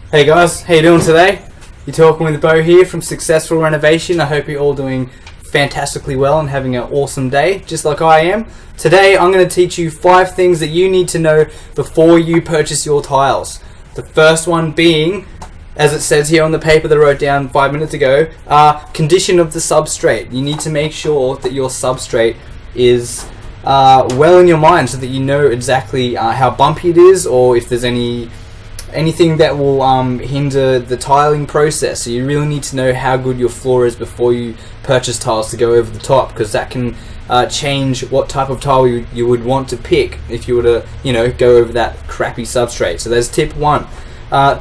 Hey guys, how you doing today? You're talking with Bo here from Successful Renovation. I hope you're all doing fantastically well and having an awesome day, just like I am. Today I'm going to teach you 5 things that you need to know before you purchase your tiles. The first one being, as it says here on the paper that I wrote down 5 minutes ago, condition of the substrate. You need to make sure that your substrate is well in your mind so that you know exactly how bumpy it is, or if there's anything that will hinder the tiling process. So you really need to know how good your floor is before you purchase tiles to go over the top, because that can change what type of tile you would want to pick if you were to go over that crappy substrate. So there's tip 1.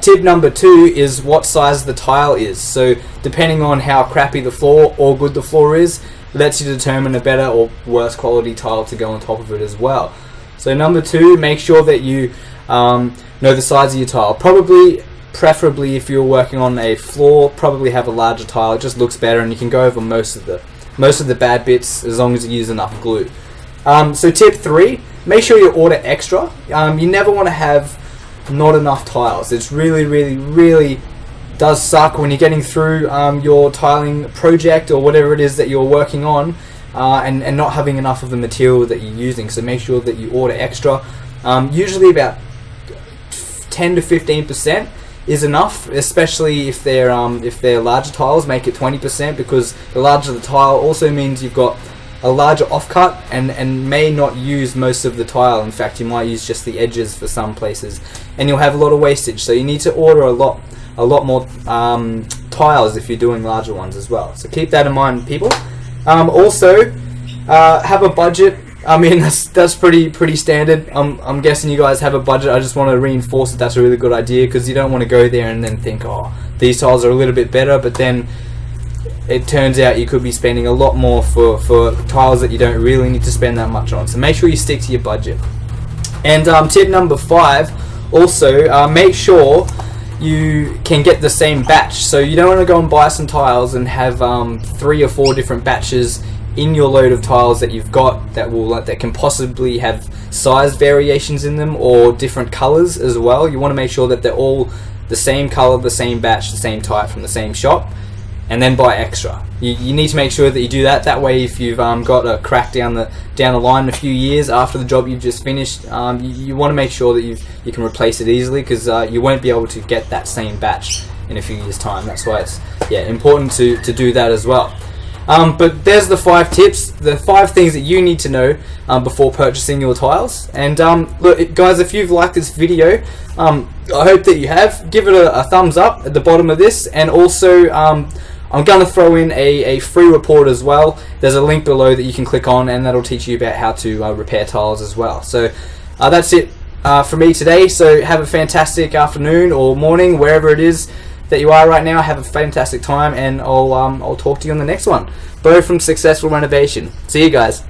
Tip number 2 is what size the tile is. So depending on how crappy the floor or good the floor is, lets you determine a better or worse quality tile to go on top of it as well. So number 2, make sure that you know the size of your tile. Preferably if you're working on a floor, probably have a larger tile. It just looks better and you can go over most of the bad bits as long as you use enough glue. So tip 3, make sure you order extra. You never want to have not enough tiles. It's really does suck when you're getting through your tiling project or whatever it is that you're working on and not having enough of the material that you're using. So make sure that you order extra. Usually about 10 to 15% is enough, especially if they're larger tiles. Make it 20%, because the larger the tile also means you've got a larger offcut and may not use most of the tile. In fact, you might use just the edges for some places, and you'll have a lot of wastage. So you need to order a lot more tiles if you're doing larger ones as well. So keep that in mind, people. Also, have a budget. I mean, that's pretty standard. I'm guessing you guys have a budget. I just want to reinforce that that's a really good idea, because you don't want to go there and then think, oh, these tiles are a little bit better, but then it turns out you could be spending a lot more for tiles that you don't really need to spend that much on. So make sure you stick to your budget. And tip number 5, also make sure you can get the same batch. So you don't want to go and buy some tiles and have 3 or 4 different batches in your load of tiles that you've got that can possibly have size variations in them or different colors as well. You want to make sure that they're all the same color, the same batch, the same type from the same shop, and then buy extra. You need to make sure that you do that. That way, if you've got a crack down the line in a few years after the job you've just finished, you want to make sure that you can replace it easily, because you won't be able to get that same batch in a few years' time. That's why it's important to do that as well. But there's the 5 tips, the 5 things that you need to know before purchasing your tiles. And look, guys, if you've liked this video, I hope that you have. Give it a thumbs up at the bottom of this, and also I'm going to throw in a free report as well. There's a link below that you can click on, and that'll teach you about how to repair tiles as well. So that's it for me today. So have a fantastic afternoon or morning, wherever it is that you are right now. Have a fantastic time, and I'll talk to you on the next one. Bo from Successful Renovation. See you guys.